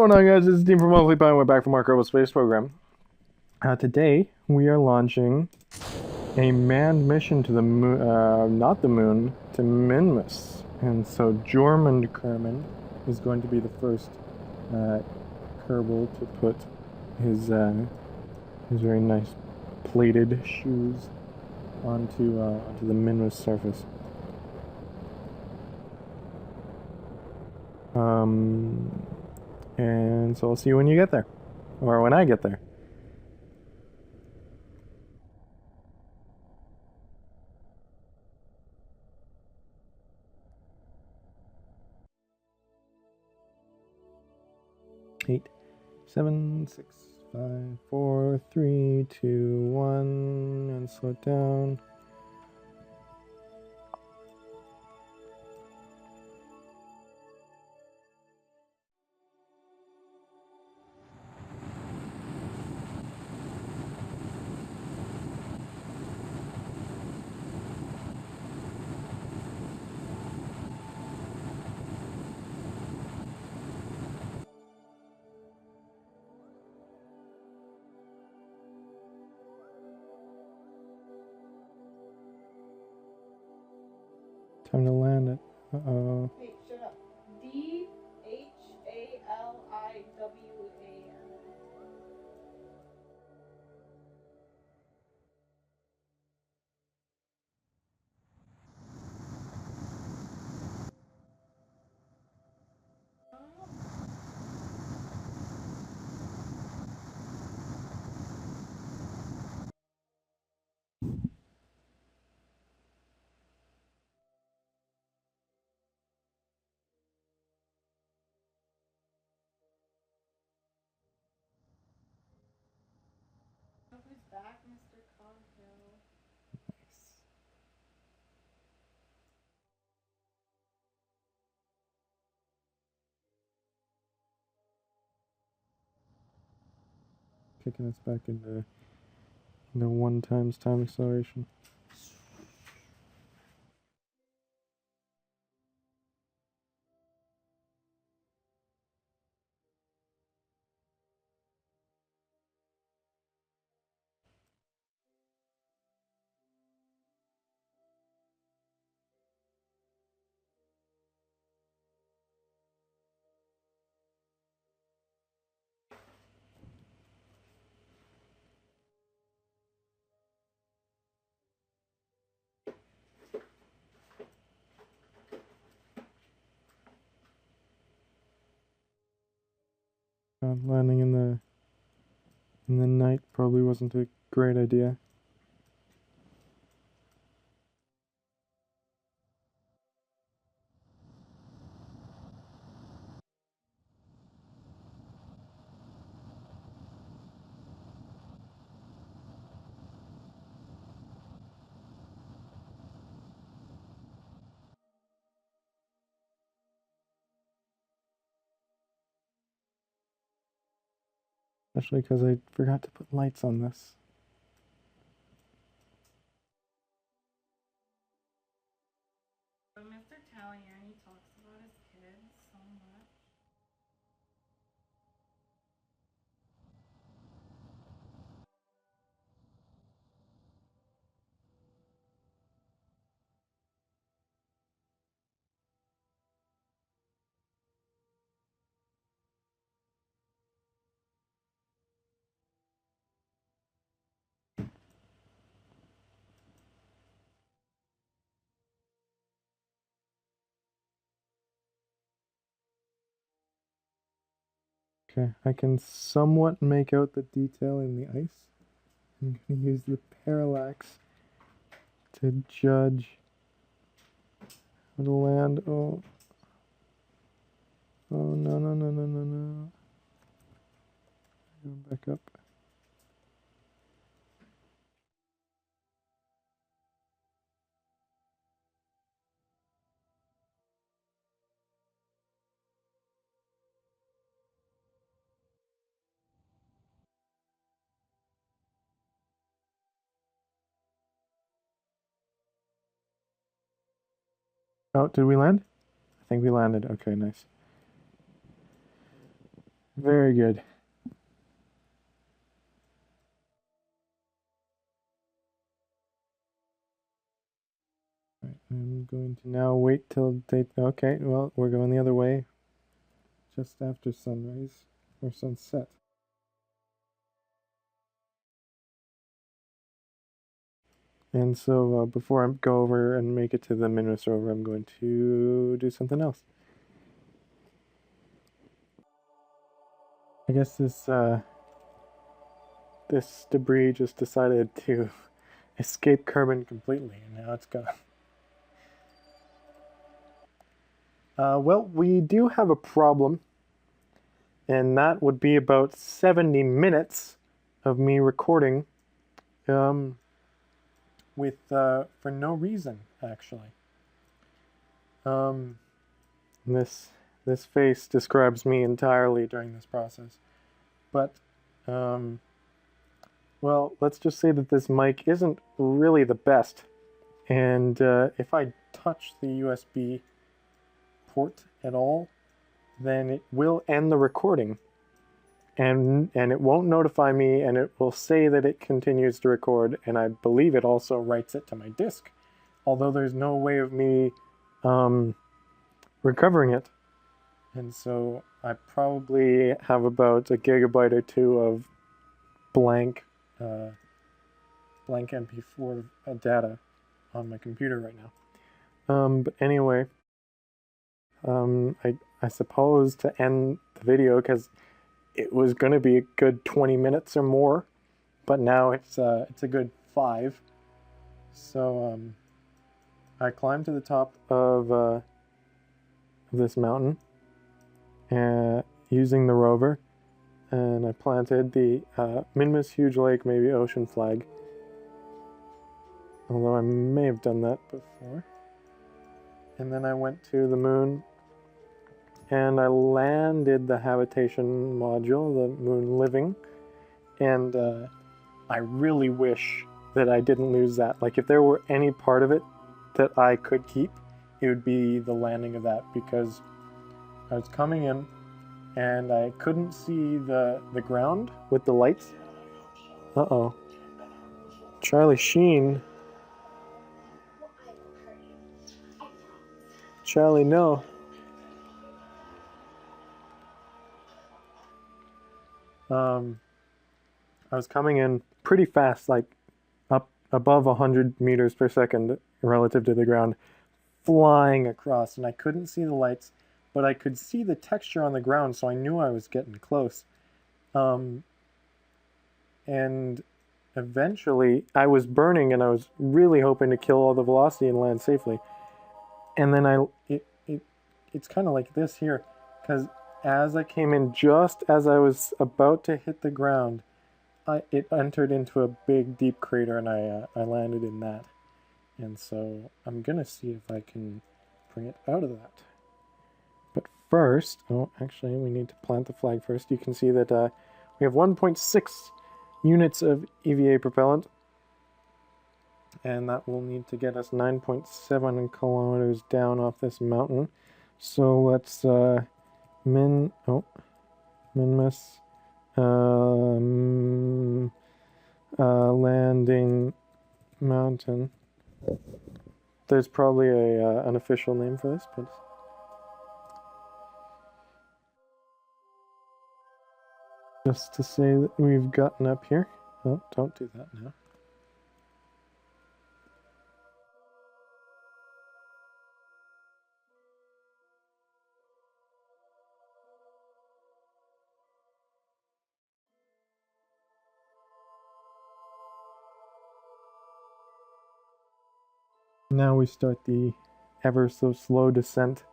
going on, guys? This is Dean from Wafflypie, and we're back from our kerbal space program. Today, we are launching a manned mission to the moon, not the moon, to Minmus. And so Jormund Kerman is going to be the first kerbal to put his very nice plated shoes onto the Minmus surface. And so I'll see you when you get there. Or when I get there. Eight, 7, 6, 5, 4, 3, 2, 1, and slow it down. Time to land it. Uh-oh. Hey, shut up. DHALIWAN. Who's back, Mr. Coghill? Nice. Kicking us back into 1 times time acceleration. Landing in the night probably wasn't a great idea. Especially because I forgot to put lights on this. Mr. Taliani talks about his kids so much. Okay, I can somewhat make out the detail in the ice. I'm going to use the parallax to judge how to land. Oh. Oh, no, no, no, no, no, no. Go back up. Oh, did we land? I think we landed. Okay, nice. Very good. Right, I'm going to now wait till they... Okay, well, we're going the other way. Just after sunrise or sunset. And so before I go over and make it to the Minmus rover, I'm going to do something else. I guess this debris just decided to escape carbon completely, and now it's gone. Well, we do have a problem, and that would be about 70 minutes of me recording with for no reason, actually. This face describes me entirely during this process. But, well, let's just say that this mic isn't really the best. And if I touch the USB port at all, then it will end the recording. And it won't notify me, and it will say that it continues to record, and I believe it also writes it to my disk. Although there's no way of me recovering it. And so I probably have about a gigabyte or two of blank MP4 data on my computer right now. But anyway, I suppose to end the video, because it was going to be a good 20 minutes or more, but now it's a good 5. So I climbed to the top of this mountain using the rover, and I planted the Minmus Huge Lake, maybe ocean flag. Although I may have done that before. And then I went to the moon, and I landed the habitation module, the moon living, and I really wish that I didn't lose that. Like, if there were any part of it that I could keep, it would be the landing of that, because I was coming in and I couldn't see the ground with the lights. Uh-oh. Charlie Sheen. Charlie, no. I was coming in pretty fast, like up above 100 meters per second relative to the ground, flying across, and I couldn't see the lights, but I could see the texture on the ground, so I knew I was getting close. And eventually I was burning, and I was really hoping to kill all the velocity and land safely. And then it's kind of like this here, because as I came in, just as I was about to hit the ground, it entered into a big deep crater, and I landed in that. And so I'm gonna see if I can bring it out of that. But first, oh, actually, we need to plant the flag first. You can see that we have 1.6 units of EVA propellant, and that will need to get us 9.7 kilometers down off this mountain. So let's Minmus landing mountain. There's probably an official name for this, but just to say that we've gotten up here. Oh, don't do that now. Now we start the ever so slow descent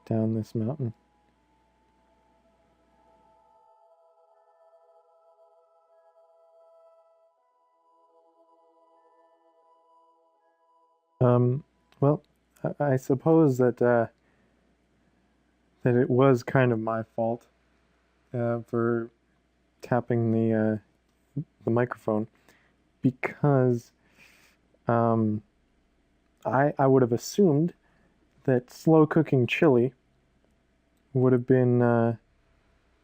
down this mountain. Well, I suppose that that it was kind of my fault for tapping the microphone, because I would have assumed that slow cooking chili would have been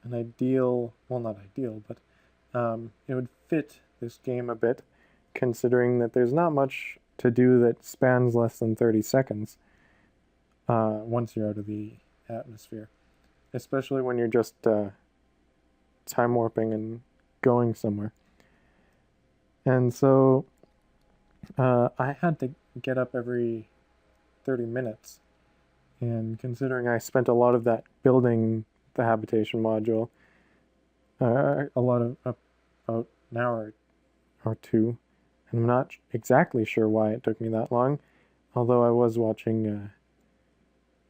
an ideal, well, not ideal, but it would fit this game a bit, considering that there's not much to do that spans less than 30 seconds once you're out of the atmosphere, especially when you're just time warping and going somewhere. And so I had to get up every 30 minutes, and considering I spent a lot of that building the habitation module, a lot of about an hour or two, and I'm not exactly sure why it took me that long, although I was watching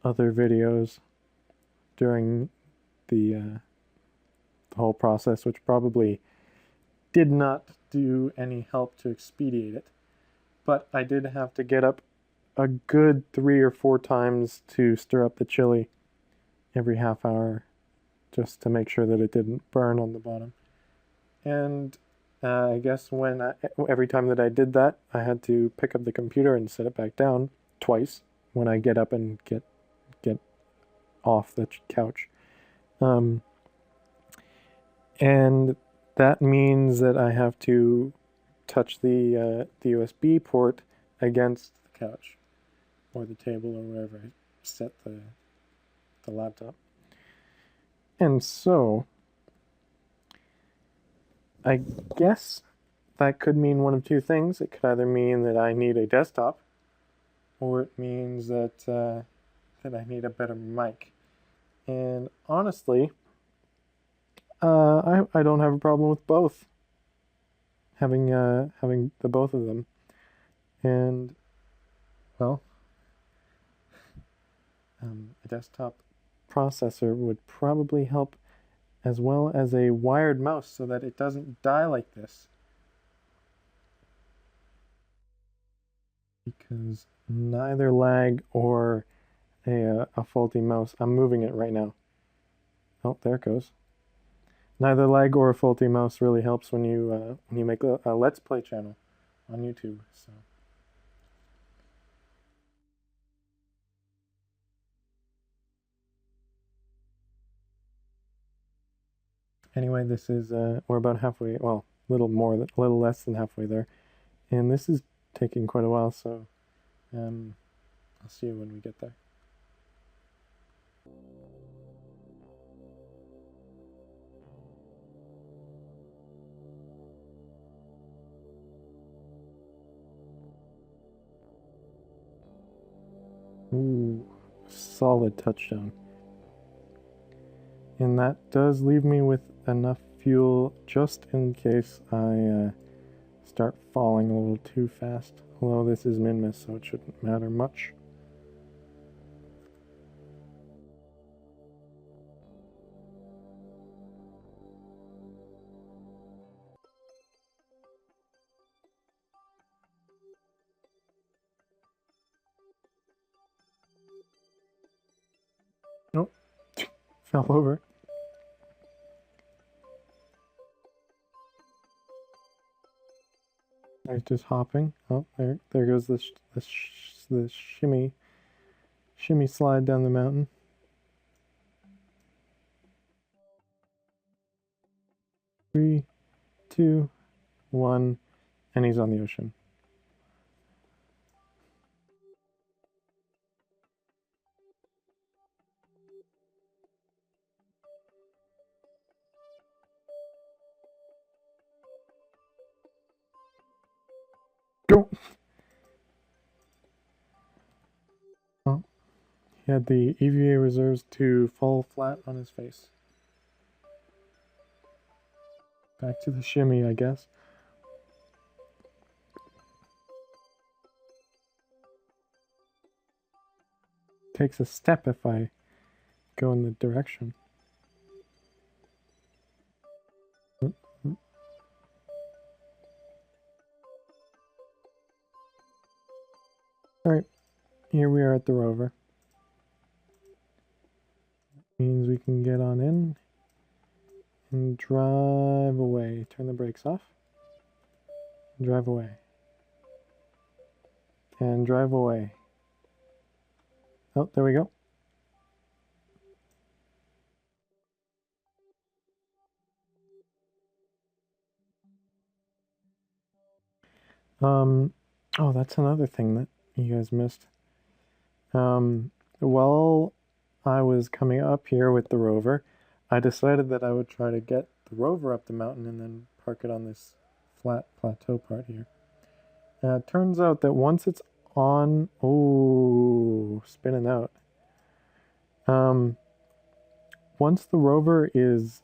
other videos during the whole process, which probably did not do any help to expedite it. But I did have to get up a good 3 or 4 times to stir up the chili every half hour, just to make sure that it didn't burn on the bottom. And I guess every time that I did that, I had to pick up the computer and set it back down twice when I get up and get off the couch. And that means that I have to touch the USB port against the couch or the table or wherever I set the laptop. And so I guess that could mean one of two things. It could either mean that I need a desktop, or it means that that I need a better mic. And honestly, I don't have a problem with both. Having the both of them, and well, a desktop processor would probably help, as well as a wired mouse, so that it doesn't die like this. Because neither lag or a faulty mouse. I'm moving it right now. Oh, there it goes. Neither lag or a faulty mouse really helps when you make a Let's Play channel on YouTube. So. Anyway, this is we're about halfway. Well, a little less than halfway there, and this is taking quite a while. So, I'll see you when we get there. Ooh, solid touchdown. And that does leave me with enough fuel just in case I start falling a little too fast. Although this is Minmus, so it shouldn't matter much. Oh, fell over. He's just hopping. Oh, there goes the shimmy slide down the mountain. Three, two, one, and he's on the ocean. Go! Well, he had the EVA reserves to fall flat on his face. Back to the shimmy, I guess. Takes a step if I go in the direction. Alright, here we are at the rover. Means we can get on in and drive away. Turn the brakes off. Drive away. And drive away. Oh, there we go. Oh, that's another thing that you guys missed. While I was coming up here with the rover, I decided that I would try to get the rover up the mountain and then park it on this flat plateau part here. It turns out that once it's on, oh, spinning out. Once the rover is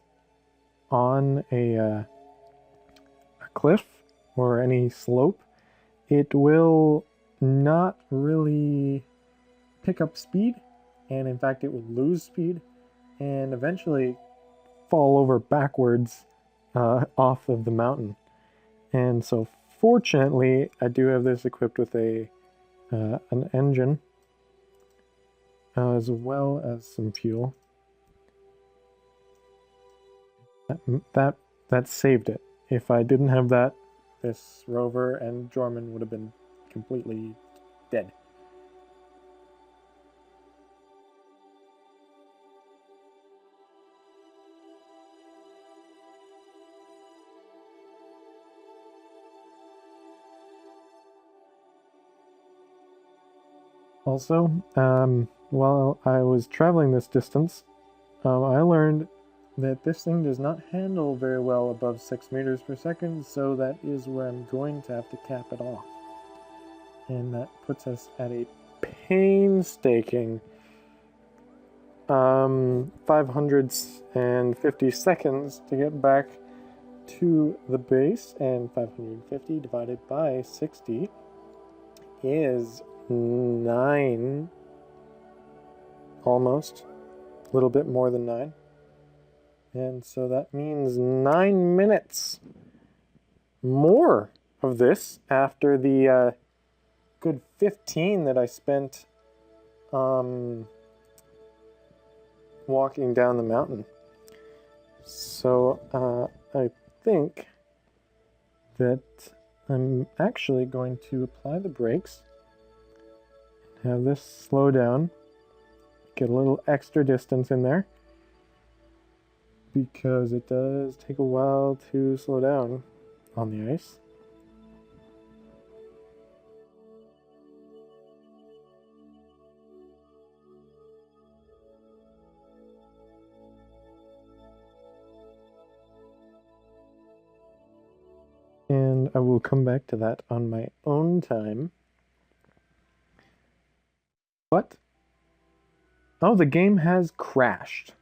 on a cliff or any slope, it will not really pick up speed, and in fact it will lose speed and eventually fall over backwards off of the mountain. And so fortunately I do have this equipped with an engine as well as some fuel. That saved it. If I didn't have that, this rover and Jorman would have been completely dead. Also, while I was traveling this distance, I learned that this thing does not handle very well above 6 meters per second, so that is where I'm going to have to cap it off. And that puts us at a painstaking 550 seconds to get back to the base, and 550 divided by 60 is 9, almost, a little bit more than 9. And so that means 9 minutes more of this after the good 15 that I spent walking down the mountain. So I think that I'm actually going to apply the brakes, have this slow down, get a little extra distance in there, because it does take a while to slow down on the ice. And I will come back to that on my own time. But, oh, the game has crashed.